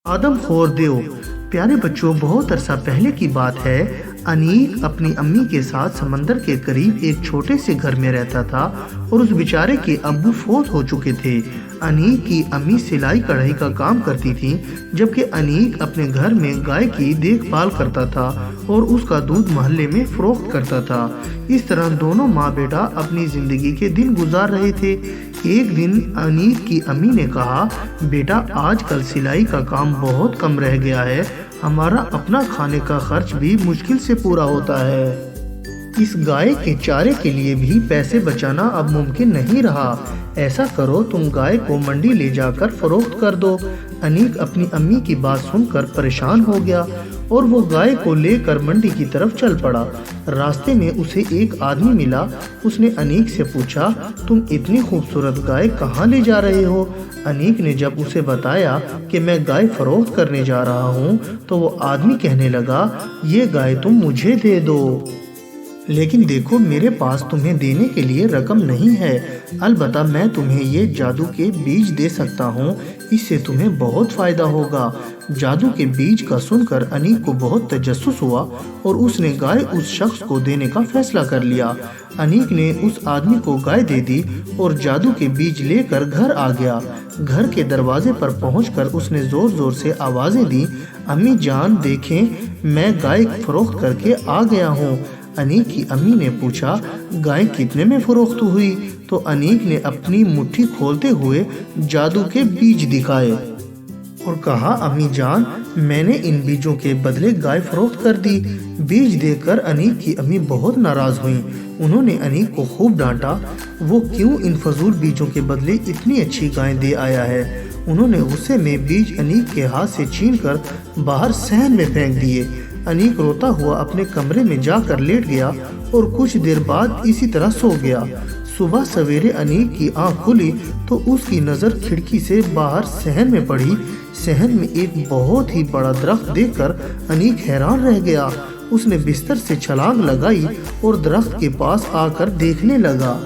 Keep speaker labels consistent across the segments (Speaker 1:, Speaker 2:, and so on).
Speaker 1: आदम खोर देव। प्यारे बच्चों, बहुत अरसा पहले की बात है। अनीक अपनी अम्मी के साथ समंदर के करीब एक छोटे से घर में रहता था और उस बेचारे के अब्बू फौत हो चुके थे। अनीक की अम्मी सिलाई कढ़ाई का काम करती थी, जबकि अनीक अपने घर में गाय की देखभाल करता था और उसका दूध मोहल्ले में फरोख्त करता था। इस तरह दोनों माँ बेटा अपनी जिंदगी के दिन गुजार रहे थे। एक दिन अनीक की अम्मी ने कहा, बेटा आजकल सिलाई का काम बहुत कम रह गया है, हमारा अपना खाने का खर्च भी मुश्किल से पूरा होता है। इस गाय के चारे के लिए भी पैसे बचाना अब मुमकिन नहीं रहा। ऐसा करो, तुम गाय को मंडी ले जाकर फरोख्त कर दो। अनीक अपनी अम्मी की बात सुनकर परेशान हो गया और वो गाय को लेकर मंडी की तरफ चल पड़ा। रास्ते में उसे एक आदमी मिला। उसने अनीक से पूछा, तुम इतनी खूबसूरत गाय कहाँ ले जा रहे हो? अनीक ने जब उसे बताया कि मैं गाय फरोख्त करने जा रहा हूँ, तो वो आदमी कहने लगा, ये गाय तुम मुझे दे दो, लेकिन देखो मेरे पास तुम्हें देने के लिए रकम नहीं है। अलबत्ता मैं तुम्हें ये जादू के बीज दे सकता हूँ, इससे तुम्हें बहुत फ़ायदा होगा। जादू के बीज का सुनकर अनीक को बहुत तजस्सुस हुआ और उसने गाय उस शख्स को देने का फैसला कर लिया। अनीक ने उस आदमी को गाय दे दी और जादू के बीज लेकर घर आ गया। घर के दरवाजे पर पहुंचकर उसने ज़ोर ज़ोर से आवाज़ें दी, अम्मी जान देखें, मैं गाय फरोख्त करके आ गया हूँ। अनीक की अम्मी ने पूछा, गाय कितने में फरोख्त हुई? तो अनीक ने अपनी मुट्ठी खोलते हुए जादू के बीज दिखाए और कहा, अम्मी जान, मैंने इन बीजों के बदले गाय फरोख्त कर दी। बीज देखकर अनीक की अम्मी बहुत नाराज़ हुईं। उन्होंने अनीक को खूब डांटा, वो क्यों इन फजूल बीजों के बदले इतनी अच्छी गाय दे आया है। उन्होंने गुस्से में बीज अनीक के हाथ से छीनकर बाहर सहन में फेंक दिए। अनीक रोता हुआ अपने कमरे में जाकर लेट गया और कुछ देर बाद इसी तरह सो गया। सुबह सवेरे अनीक की आंख खुली तो उसकी नज़र खिड़की से बाहर सहन में पड़ी। सहन में एक बहुत ही बड़ा दरख्त देखकर अनीक हैरान रह गया। उसने बिस्तर से छलांग लगाई और दरख्त के पास आकर देखने लगा।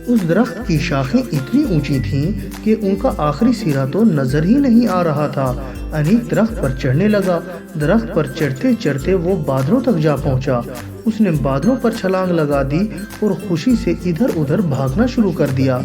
Speaker 1: उस दरख्त की शाखें इतनी ऊंची थीं कि उनका आखिरी सिरा तो नजर ही नहीं आ रहा था। अनीक दरख्त पर चढ़ने लगा। दरख्त पर चढ़ते चढ़ते वो बादलों तक जा पहुंचा। उसने बादलों पर छलांग लगा दी और खुशी से इधर उधर भागना शुरू कर दिया।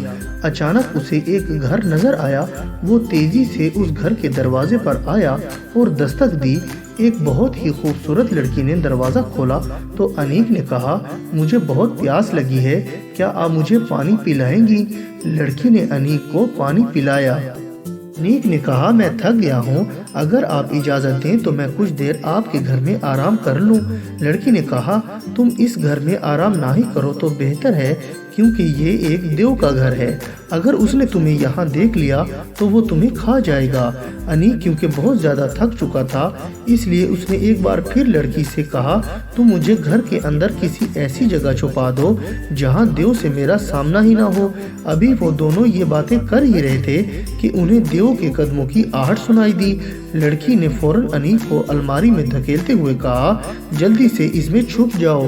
Speaker 1: अचानक उसे एक घर नजर आया। वो तेजी से उस घर के दरवाजे पर आया और दस्तक दी। एक बहुत ही खूबसूरत लड़की ने दरवाज़ा खोला तो अनीक ने कहा, मुझे बहुत प्यास लगी है, क्या आप मुझे पानी पिलाएंगी? लड़की ने अनीक को पानी पिलाया। अनीक ने कहा, मैं थक गया हूँ, अगर आप इजाज़त दें तो मैं कुछ देर आपके घर में आराम कर लूँ। लड़की ने कहा, तुम इस घर में आराम ना ही करो तो बेहतर है, क्योंकि ये एक देव का घर है। अगर उसने तुम्हें यहाँ देख लिया तो वो तुम्हें खा जाएगा। अनीक क्योंकि बहुत ज़्यादा थक चुका था, इसलिए उसने एक बार फिर लड़की से कहा, तुम मुझे घर के अंदर किसी ऐसी जगह छुपा दो जहाँ देव से मेरा सामना ही ना हो। अभी वो दोनों ये बातें कर ही रहे थे कि उन्हें देव के कदमों की आहट सुनाई दी। लड़की ने फौरन अनीक को अलमारी में धकेलते हुए कहा, जल्दी से इसमें छुप जाओ।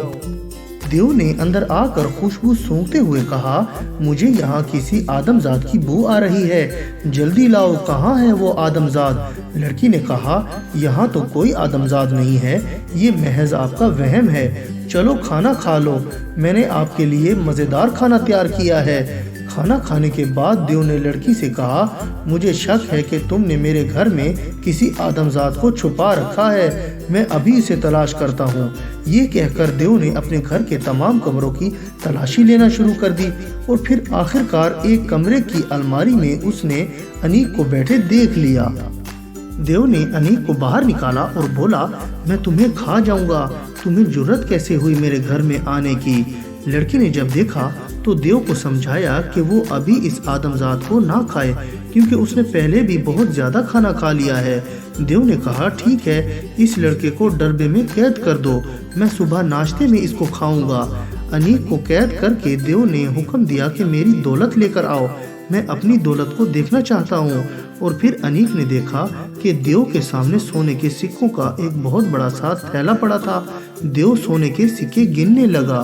Speaker 1: देव ने अंदर आकर खुशबू सूंघते हुए कहा, मुझे यहाँ किसी आदमजात की बू आ रही है, जल्दी लाओ, कहाँ है वो आदमजात? लड़की ने कहा, यहाँ तो कोई आदमजात नहीं है, ये महज आपका वहम है। चलो खाना खा लो, मैंने आपके लिए मज़ेदार खाना तैयार किया है। खाना खाने के बाद देव ने लड़की से कहा, मुझे शक है कि तुमने मेरे घर में किसी आदमजात को छुपा रखा है, मैं अभी इसे तलाश करता हूँ। ये कहकर देव ने अपने घर के तमाम कमरों की तलाशी लेना शुरू कर दी और फिर आखिरकार एक कमरे की अलमारी में उसने अनीक को बैठे देख लिया। देव ने अनीक को बाहर निकाला और बोला, मैं तुम्हें खा जाऊंगा, तुम्हें जुर्रत कैसे हुई मेरे घर में आने की? लड़की ने जब देखा तो देव को समझाया कि वो अभी इस आदमजात को ना खाए, क्योंकि उसने पहले भी बहुत ज़्यादा खाना खा लिया है। देव ने कहा, ठीक है, इस लड़के को डरबे में कैद कर दो, मैं सुबह नाश्ते में इसको खाऊंगा। अनीक को कैद करके देव ने हुक्म दिया कि मेरी दौलत लेकर आओ, मैं अपनी दौलत को देखना चाहता हूँ। और फिर अनीक ने देखा कि देव के सामने सोने के सिक्कों का एक बहुत बड़ा सा थैला पड़ा था। देव सोने के सिक्के गिनने लगा।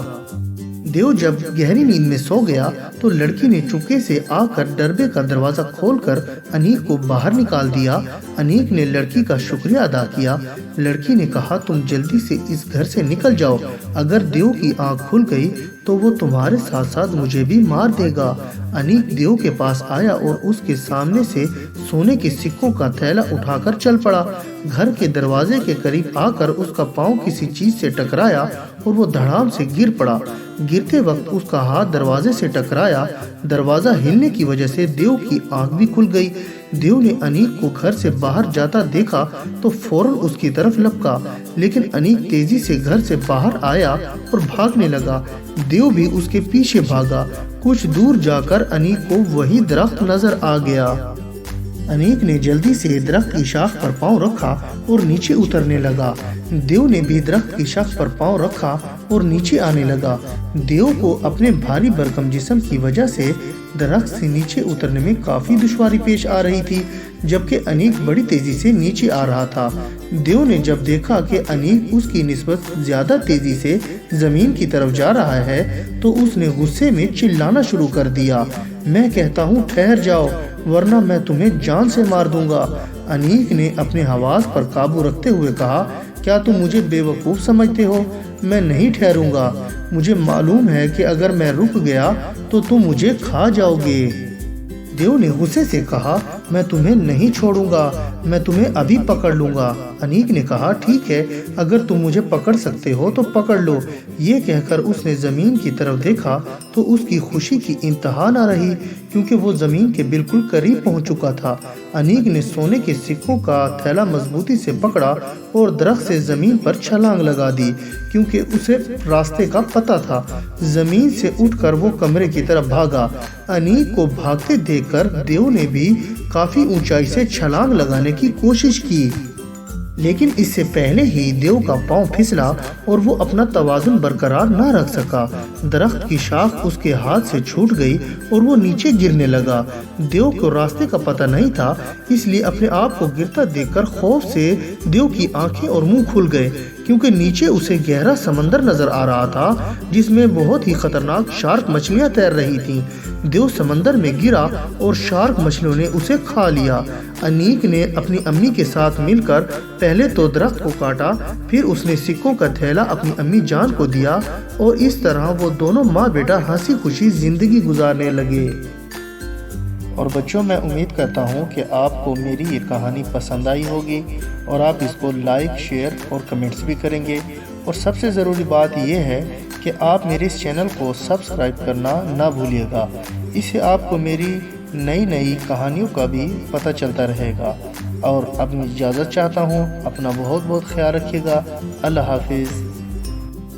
Speaker 1: देव जब गहरी नींद में सो गया तो लड़की ने चुपके से आकर डरबे का दरवाजा खोलकर अनीक को बाहर निकाल दिया। अनीक ने लड़की का शुक्रिया अदा किया। लड़की ने कहा, तुम जल्दी से इस घर से निकल जाओ, अगर देव की आंख खुल गई तो वो तुम्हारे साथ साथ मुझे भी मार देगा। अनीक देव के पास आया और उसके सामने से सोने के सिक्कों का थैला उठाकर चल पड़ा। घर के दरवाजे के करीब आकर उसका पांव किसी चीज से टकराया और वो धड़ाम से गिर पड़ा। गिरते वक्त उसका हाथ दरवाजे से टकराया। दरवाजा हिलने की वजह से देव की आंख भी खुल गई। देव ने अनीक को घर से बाहर जाता देखा तो फौरन उसकी तरफ लपका, लेकिन अनीक तेजी से घर से बाहर आया और भागने लगा। देव भी उसके पीछे भागा। कुछ दूर जाकर अनीक को वही दरख्त नजर आ गया। अनीक ने जल्दी से दरख्त की शाख पर पांव रखा और नीचे उतरने लगा। देव ने भी दरख्त की शाख पर पांव रखा और नीचे आने लगा। देव को अपने भारी भरकम जिस्म की वजह से दरख्त से नीचे उतरने में काफी दुश्वारी पेश आ रही थी, जबकि अनीक बड़ी तेजी से नीचे आ रहा था। देव ने जब देखा कि अनीक उसकी निस्बत ज्यादा तेजी से जमीन की तरफ जा रहा है तो उसने गुस्से में चिल्लाना शुरू कर दिया, मैं कहता हूँ ठहर जाओ, वरना मैं तुम्हें जान से मार दूंगा। अनीक ने अपने हवास पर काबू रखते हुए कहा, क्या तुम मुझे बेवकूफ़ समझते हो? मैं नहीं ठहरूंगा। मुझे मालूम है कि अगर मैं रुक गया तो तुम मुझे खा जाओगे। देव ने गुस्से से कहा, मैं तुम्हें नहीं छोड़ूंगा, मैं तुम्हें अभी पकड़ लूंगा। अनीक ने कहा, ठीक है, अगर तुम मुझे पकड़ सकते हो तो पकड़ लो। ये कहकर उसने जमीन की तरफ देखा तो उसकी खुशी की इंतहा न रही, क्योंकि वो जमीन के बिल्कुल करीब पहुंच चुका था। अनीक ने सोने के सिक्कों का थैला मजबूती से पकड़ा और दरख्त से जमीन पर छलांग लगा दी, क्योंकि उसे रास्ते का पता था। जमीन से उठकर वो कमरे की तरफ भागा। अनीक को भागते देखकर देव ने भी काफी ऊंचाई से छलांग लगाने की कोशिश की, लेकिन इससे पहले ही देव का पांव फिसला और वो अपना तवाजुन बरकरार न रख सका। दरख्त की शाख उसके हाथ से छूट गई और वो नीचे गिरने लगा। देव को रास्ते का पता नहीं था, इसलिए अपने आप को गिरता देखकर खौफ से देव की आंखें और मुंह खुल गए, क्योंकि नीचे उसे गहरा समंदर नजर आ रहा था जिसमें बहुत ही खतरनाक शार्क मछलियां तैर रही थीं। देव समंदर में गिरा और शार्क मछलियों ने उसे खा लिया। अनीक ने अपनी अम्मी के साथ मिलकर पहले तो दरख्त को काटा, फिर उसने सिक्कों का थैला अपनी अम्मी जान को दिया और इस तरह वो दोनों माँ बेटा हंसी खुशी जिंदगी गुजारने लगे। और बच्चों, मैं उम्मीद करता हूँ कि आपको मेरी ये कहानी पसंद आई होगी और आप इसको लाइक, शेयर और कमेंट्स भी करेंगे। और सबसे ज़रूरी बात यह है कि आप मेरे इस चैनल को सब्सक्राइब करना ना भूलिएगा। इससे आपको मेरी नई नई कहानियों का भी पता चलता रहेगा। और अब मैं इजाज़त चाहता हूँ। अपना बहुत बहुत ख्याल रखिएगा। अल्लाह हाफिज़।